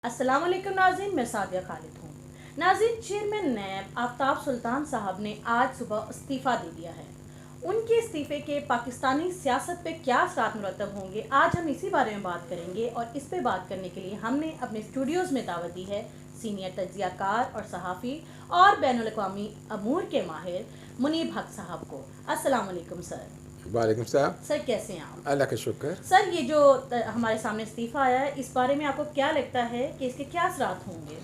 अस्सलाम वालेकुम नाज़रीन, मैं सादिया खालिद हूँ। नाज़रीन, चेयरमैन नैब आफ्ताब सुल्तान साहब ने आज सुबह इस्तीफ़ा दे दिया है। उनके इस्तीफ़े के पाकिस्तानी सियासत पे क्या असरात मुरतब होंगे, आज हम इसी बारे में बात करेंगे। और इस पे बात करने के लिए हमने अपने स्टूडियोज़ में दावत दी है सीनियर तज्ज़ियाकार और सहाफ़ी और बैनुल अक़वामी अमूर के माहिर मुनीब हक साहब को। अस्सलाम वालेकुम सर। वालेकुम सलाम। सर कैसे हैं आप? अल्लाह का शुक्र। सर, ये जो हमारे सामने इस्तीफ़ा आया है, इस बारे में आपको क्या लगता है कि इसके क्या असरात होंगे?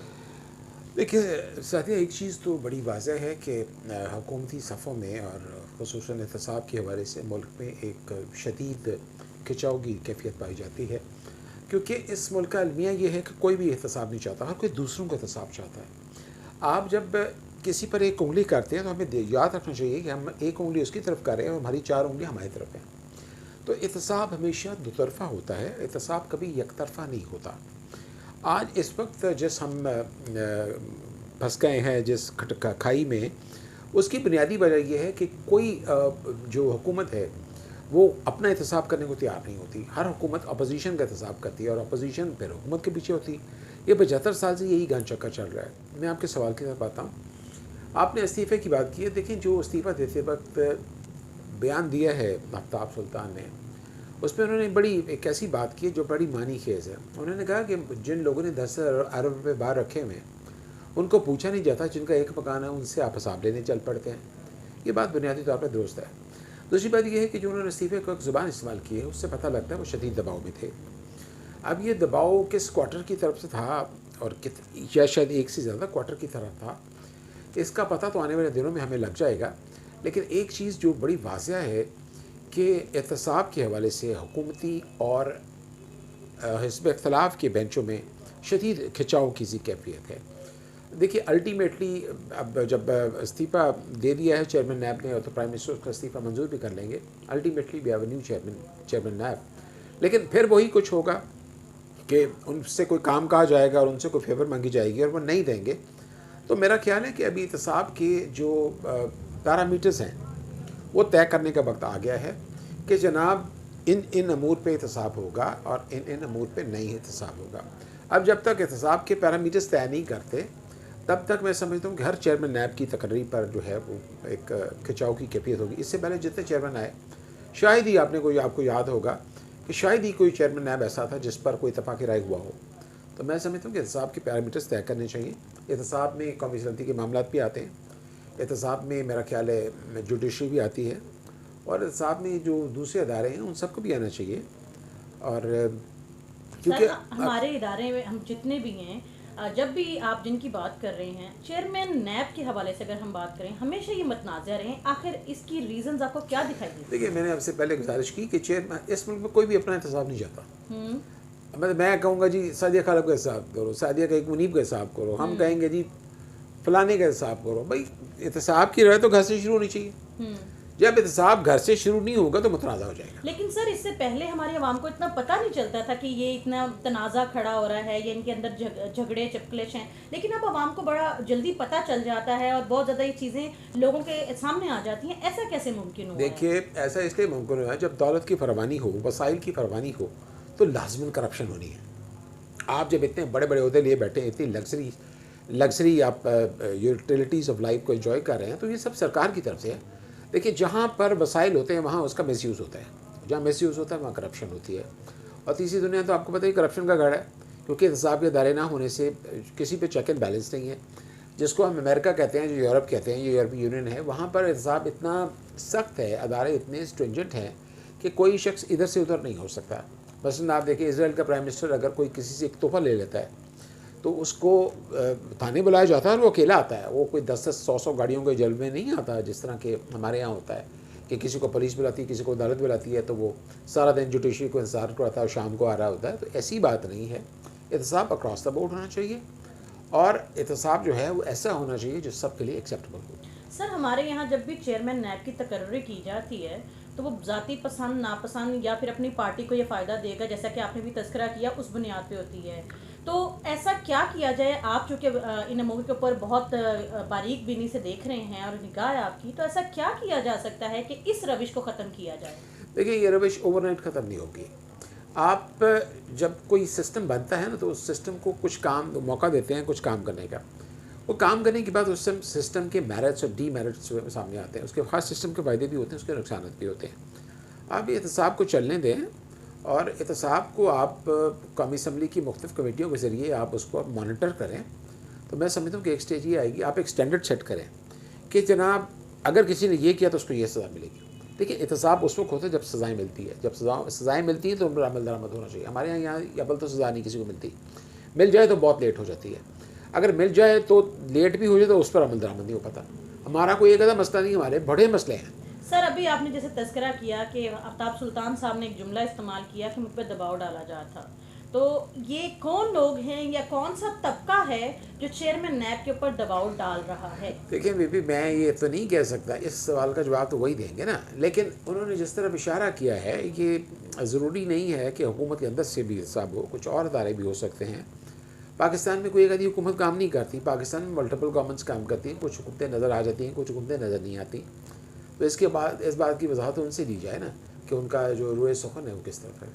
देखिए साथिया, एक चीज़ तो बड़ी वाज़ह है कि हुकूमती सफ़ों में और ख़ुसूसन एहतसाब के हवाले से मुल्क में एक शदीद खिंचाव की कैफियत पाई जाती है, क्योंकि इस मुल्क का अलमिया ये है कि कोई भी एहतसाब नहीं चाहता, हर कोई दूसरों का एहतसाब चाहता है। आप जब किसी पर एक उंगली करते हैं तो हमें याद रखना चाहिए कि हम एक उंगली उसकी तरफ कर रहे हैं और हमारी 4 उंगलियां हमारी तरफ हैं। तो एहतसाब हमेशा दुतरफ़ा होता है, एहतसाब कभी एक तरफ़ा नहीं होता। आज इस वक्त जिस हम फंस गए हैं जिस खाई में, उसकी बुनियादी वजह यह है कि कोई जो हुकूमत है वो अपना एहतसाब करने को तैयार नहीं होती। हर हुकूमत अपोजिशन का एहतसाब करती है और अपोजिशन फिर हुकूमत के पीछे होती है। ये 75 साल से यही गान चक्कर चल रहा है। मैं आपके सवाल की तरफ आता हूँ। आपने इस्तीफ़े की बात की है। देखिए, जो इस्तीफ़ा देते वक्त बयान दिया है आफ्ताब सुल्तान ने, उसमें उन्होंने बड़ी एक ऐसी बात की जो बड़ी मानी खेज़ है। उन्होंने कहा कि जिन लोगों ने 10 अरब रुपये बाहर रखे हुए हैं उनको पूछा नहीं जाता, जिनका एक मकान है उनसे आप हिसाब लेने चल पड़ते हैं। ये बात बुनियादी तौर पर दुरुस्त है। दूसरी बात यह है कि जो उन्होंने इस्तीफ़े को एक ज़ुबान इस्तेमाल की है, उससे पता लगता है वो शदीद दबाव में थे। अब ये दबाव किस क्वार्टर की तरफ से था और या शायद एक से ज़्यादा क्वार्टर की तरफ था, इसका पता तो आने वाले दिनों में हमें लग जाएगा। लेकिन एक चीज़ जो बड़ी वाज़ह है कि एहतसाब के हवाले से हुकूमती और हिज़्ब इख्तिलाफ़ के बेंचों में शदीद खिंचाव की सी कैफियत है। देखिए, अल्टीमेटली अब जब इस्तीफ़ा दे दिया है चेयरमैन नैब ने, और तो प्राइम मिनिस्टर उसका इस्तीफ़ा मंजूर भी कर लेंगे। Ultimately we have a new chairman NAB. लेकिन फिर वही कुछ होगा कि उनसे कोई काम कहा जाएगा और उनसे कोई फेवर मांगी जाएगी और वो नहीं देंगे। तो मेरा ख्याल है कि अभी एहतसाब के जो पैरामीटर्स हैं वो तय करने का वक्त आ गया है कि जनाब इन अमूर पे एहतसाब होगा और इन अमूर पे नहीं एहतसाब होगा। अब जब तक एहतसाब के पैरामीटर्स तय नहीं करते, तब तक मैं समझता हूँ कि हर चेयरमैन नैब की तकरीर पर जो है वो एक खिंचाव की कैफियत होगी। इससे पहले जितने चेयरमैन आए, शायद ही आपको याद होगा कि शायद ही कोई चेयरमैन नैब ऐसा था जिस पर कोई इत्तफाक़ राय हुआ हो। तो मैं समझता हूँ कि एहतसाब के पैरामीटर्स तय करने चाहिए। एहतसाब में कौमी सल्तनती के मामला भी आते हैं, एहतसाब में मेरा ख्याल है जुडिशरी भी आती है, और एहतसाब में जो दूसरे अदारे हैं उन सबको भी आना चाहिए। और क्योंकि हमारे इदारे में हम जितने भी हैं, जब भी आप जिनकी बात कर रहे हैं, चेयरमैन नैब के हवाले से अगर हम बात करें, हमेशा ये मतनाज़ा रहे हैं। आखिर इसकी रीज़न्स आपको क्या दिखाई देते हैं? देखिए, मैंने आपसे पहले गुजारिश की कि चेयरमैन इस मुल्क में कोई भी अपना एहतसाब नहीं चाहता। मैं कहूँगा जी सादिया खालब का हिसाब करो, सादिया का एक मुनीब का हिसाब करो, हम कहेंगे जी फलाने का हिसाब करो। भाई, एहतसाब की राय तो घर से शुरू होनी चाहिए। जब एहतसाब घर से शुरू नहीं होगा तो मुतनाज़ा हो जाएगा। लेकिन सर, इससे पहले हमारी आवाम को इतना पता नहीं चलता था कि ये इतना तनाज़ा खड़ा हो रहा है या इनके अंदर झगड़े चपकलेश हैं। लेकिन अब आवाम को बड़ा जल्दी पता चल जाता है और बहुत ज़्यादा ये चीज़ें लोगों के सामने आ जाती हैं। ऐसा कैसे मुमकिन हुआ? देखिए, ऐसा इसलिए मुमकिन हुआ है, जब दौलत की फरवानी हो, वसाइल की फरवानी हो, तो लाजमन करप्शन होनी है। आप जब इतने बड़े बड़े ओहदे लिए बैठे हैं, इतनी लग्जरी आप यूटिलिटीज़ ऑफ लाइफ को एंजॉय कर रहे हैं, तो ये सब सरकार की तरफ से है। देखिए, जहाँ पर वसाइल होते हैं वहाँ उसका मिसयूज़ होता है, जहाँ मिसयूज़ होता है वहाँ करप्शन होती है। और तीसरी दुनिया तो आपको पता ही करप्शन का गढ़ है, क्योंकि एहतसाब के दायरे ना होने से किसी पे चेक एंड बैलेंस नहीं है। जिसको हम अमेरिका कहते हैं, जो यूरोप कहते हैं, ये यूरोपीय यूनियन है, वहाँ पर एहतसाब इतना सख्त है, अदारे इतने स्ट्रिंजेंट हैं कि कोई शख्स इधर से उधर नहीं हो सकता। मसलन आप देखिए, इजराइल का प्राइम मिनिस्टर अगर कोई किसी से एक तोहफ़ा ले लेता है तो उसको थाने बुलाया जाता है और वो अकेला आता है। वो कोई 10-10, 100-100 गाड़ियों के जल में नहीं आता, जिस तरह के हमारे यहाँ होता है कि किसी को पुलिस बुलाती है, किसी को अदालत बुलाती है, तो वो सारा दिन जुडिशरी को इंतजार करता है और शाम को आ रहा होता है। तो ऐसी बात नहीं है। एहतसाब अक्रॉस द बोर्ड होना चाहिए और एहतसाब जो है वो ऐसा होना चाहिए जो सबके लिए एक्सेप्टेबल हो। सर, हमारे यहाँ जब भी चेयरमैन नैब की तकर्री की जाती है तो वो ज़ाती पसंद नापसंद या फिर अपनी पार्टी को ये फ़ायदा देगा, जैसा कि आपने भी तज़किरा किया, उस बुनियाद पे होती है। तो ऐसा क्या किया जाए? आप चूँकि इन अमूर के ऊपर बहुत बारीक बीनी से देख रहे हैं और निगाह है आपकी, तो ऐसा क्या किया जा सकता है कि इस रविश को ख़त्म किया जाए? देखिए, ये रविश ओवरनाइट ख़त्म नहीं होगी। آپ جب کوئی سسٹم بنتا ہے نا تو اس سسٹم کو کچھ کام موقع دیتے ہیں کچھ کام کرنے کا. وہ کام کرنے کے بعد اس سسٹم کے میرٹس اور ڈی میرٹس سامنے آتے ہیں. اس کے خاص سسٹم کے فائدے بھی ہوتے ہیں, اس کے نقصانات بھی ہوتے ہیں. آپ یہ احتساب کو چلنے دیں اور احتساب کو آپ قومی اسمبلی کی مختلف کمیٹیوں کے ذریعے آپ اس کو مانیٹر کریں. تو میں سمجھتا ہوں کہ ایک سٹیج یہ آئے گی, آپ ایک سٹینڈرڈ سیٹ کریں کہ جناب اگر کسی نے یہ کیا تو اس کو یہ سزا ملے گی. دیکھیں احتساب اس وقت ہوتا ہے جب سزائیں ملتی ہے, جب سزائیں ملتی ہیں تو ان پر عمل درآمد ہونا چاہیے. ہمارے یہاں ابل تو سزا نہیں کسی کو ملتی, مل جائے تو بہت لیٹ ہو جاتی ہے. اگر مل جائے تو لیٹ بھی ہو جائے تو اس پر عمل درآمد نہیں ہو پاتا. ہمارا کوئی ایک ایسا مسئلہ نہیں, ہمارے بڑے مسئلے ہیں. سر ابھی آپ نے جیسے تذکرہ کیا کہ آفتاب سلطان صاحب نے ایک جملہ استعمال کیا کہ مجھ پہ دباؤ ڈالا جا تھا, تو یہ کون لوگ ہیں یا کون سا طبقہ ہے جو چیئرمین نیب کے اوپر دباؤ ڈال رہا ہے؟ دیکھیں بی بی, میں یہ تو نہیں کہہ سکتا, اس سوال کا جواب تو وہی دیں گے نا. لیکن انہوں نے جس طرح اشارہ کیا ہے یہ ضروری نہیں ہے کہ حکومت کے اندر سے بھی حساب ہو, کچھ اور ادارے بھی ہو سکتے ہیں. پاکستان میں کوئی ایک آدھی حکومت کام نہیں کرتی, پاکستان میں ملٹیپل گورنمنٹس کام کرتی ہیں. کچھ حکومتیں نظر آ جاتی ہیں, کچھ حکومتیں نظر نہیں آتی. تو اس کے بعد اس بات کی وضاحت ان سے دی جائے نا کہ ان کا جو روئے سخن ہے وہ کس طرف ہے.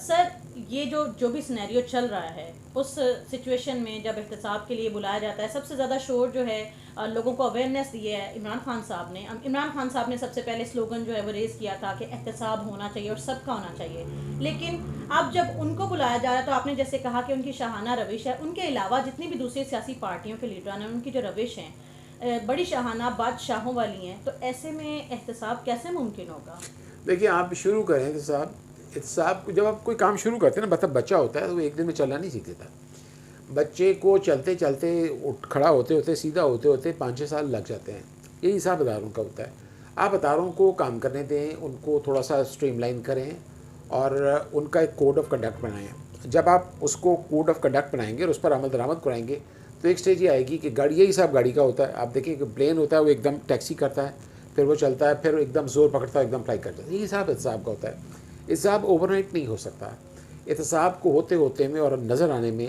سر یہ جو بھی سینیریو چل رہا ہے اس سچویشن میں جب احتساب کے لیے بلایا جاتا ہے, سب سے زیادہ شور جو ہے لوگوں کو اویئرنیس دی ہے عمران خان صاحب نے. عمران خان صاحب نے سب سے پہلے سلوگن جو ہے وہ ریز کیا تھا کہ احتساب ہونا چاہیے اور سب کا ہونا چاہیے. لیکن اب جب ان کو بلایا جا رہا ہے تو آپ نے جیسے کہا کہ ان کی شاہانہ روش ہے, ان کے علاوہ جتنی بھی دوسری سیاسی پارٹیوں کے لیڈران ہیں ان کی جو روش ہیں بڑی شاہانہ بادشاہوں والی ہیں, تو ایسے میں احتساب کیسے ممکن ہوگا؟ دیکھیے آپ شروع کریں احتساب جب آپ کوئی کام شروع کرتے ہیں نا, مطلب بچہ ہوتا ہے تو وہ ایک دن میں چلنا نہیں سیکھ دیتا. بچے کو چلتے چلتے کھڑا ہوتے ہوتے سیدھا ہوتے ہوتے 5-6 سال لگ جاتے ہیں. یہی حساب اداروں کا ہوتا ہے. آپ اداروں کو کام کرنے دیں, ان کو تھوڑا سا اسٹریم لائن کریں اور ان کا ایک کوڈ آف کنڈکٹ بنائیں. جب آپ اس کو کوڈ آف کنڈکٹ بنائیں گے اور اس پر عمل درآمد کرائیں گے تو ایک سٹیج یہ آئے گی کہ گاڑی, یہی حساب گاڑی کا ہوتا ہے. آپ دیکھیں کہ پلین ہوتا ہے وہ ایک دم ٹیکسی کرتا ہے, پھر وہ چلتا ہے, پھر ایک دم زور پکڑتا ہے, ایک دم فلائی کرتا ہے. یہی حساب احتساب کا ہوتا ہے. احتساب اوور نائٹ نہیں ہو سکتا. احتساب کو ہوتے ہوتے میں اور نظر آنے میں,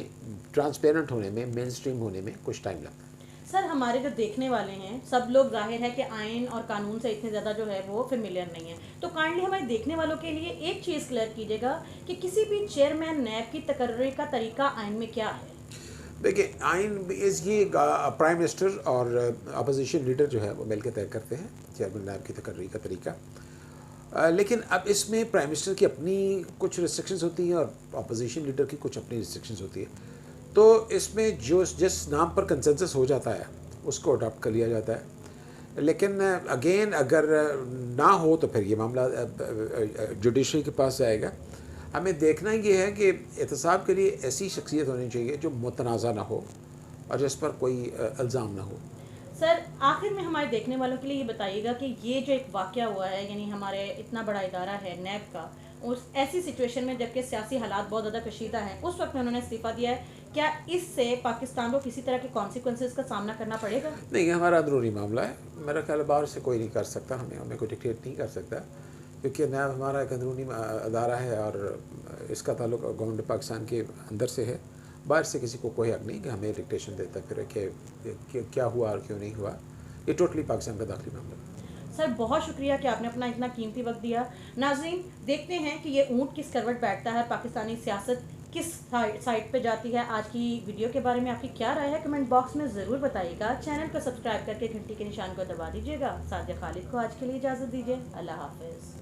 ٹرانسپیرنٹ ہونے میں, مین اسٹریم ہونے میں کچھ ٹائم لگتا ہے. سر ہمارے جو دیکھنے والے ہیں سب لوگ ظاہر ہے کہ آئین اور قانون سے اتنے زیادہ جو ہے وہ فیملیئر نہیں ہے, تو کائنڈلی ہمارے دیکھنے والوں کے لیے ایک چیز کلیئر کیجیے گا کہ کسی بھی چیئرمین نیب کی تقرری کا طریقہ آئین میں کیا ہے؟ دیکھیں آئین یہ پرائم منسٹر اور اپوزیشن لیڈر جو ہے وہ مل کے طے کرتے ہیں چیئرمین نیب کی تقرری کا طریقہ. لیکن اب اس میں پرائم منسٹر کی اپنی کچھ ریسٹرکشنز ہوتی ہیں اور اپوزیشن لیڈر کی کچھ اپنی ریسٹرکشنز ہوتی ہے. تو اس میں جس نام پر کنسنسس ہو جاتا ہے اس کو اڈاپٹ کر لیا جاتا ہے. لیکن اگین اگر نہ ہو تو پھر یہ معاملہ جوڈیشری کے پاس جائے گا. ہمیں دیکھنا یہ ہے کہ احتساب کے لیے ایسی شخصیت ہونی چاہیے جو متنازع نہ ہو اور جس پر کوئی الزام نہ ہو. سر آخر میں ہمارے دیکھنے والوں کے لیے یہ بتائیے گا کہ یہ جو ایک واقعہ ہوا ہے, یعنی ہمارے اتنا بڑا ادارہ ہے نیب کا, اس ایسی سچویشن میں جبکہ سیاسی حالات بہت زیادہ کشیدہ ہیں, اس وقت میں انہوں نے استعفیٰ دیا ہے, کیا اس سے پاکستان کو کسی طرح کے کانسیکوینسز کا سامنا کرنا پڑے گا؟ نہیں, یہ ہمارا اندرونی معاملہ ہے. میرا خیال ہے باہر سے کوئی نہیں کر سکتا, ہمیں کوئی ڈکٹیٹ نہیں کر سکتا, کیونکہ نیب ہمارا ایک اندرونی ادارہ ہے اور اس کا تعلق گورنمنٹ پاکستان کے اندر سے ہے. باہر سے کسی کو کوئی حق نہیں کہ ہمیں ڈکٹیشن دیتا پھر کہ کیا ہوا اور کیوں نہیں ہوا. یہ ٹوٹلی پاکستان کا داخلی معاملہ ہے. سر بہت شکریہ کہ آپ نے اپنا اتنا قیمتی وقت دیا. ناظرین دیکھتے ہیں کہ یہ اونٹ کس کروٹ بیٹھتا ہے, پاکستانی سیاست کس سائٹ پہ جاتی ہے. آج کی ویڈیو کے بارے میں آپ کی کیا رائے ہے کمنٹ باکس میں ضرور بتائیے گا. چینل کو سبسکرائب کر کے گھنٹی کے نشان کو دبا دیجیے گا. سعدیہ خالد کو آج کے لیے اجازت دیجیے. اللہ حافظ.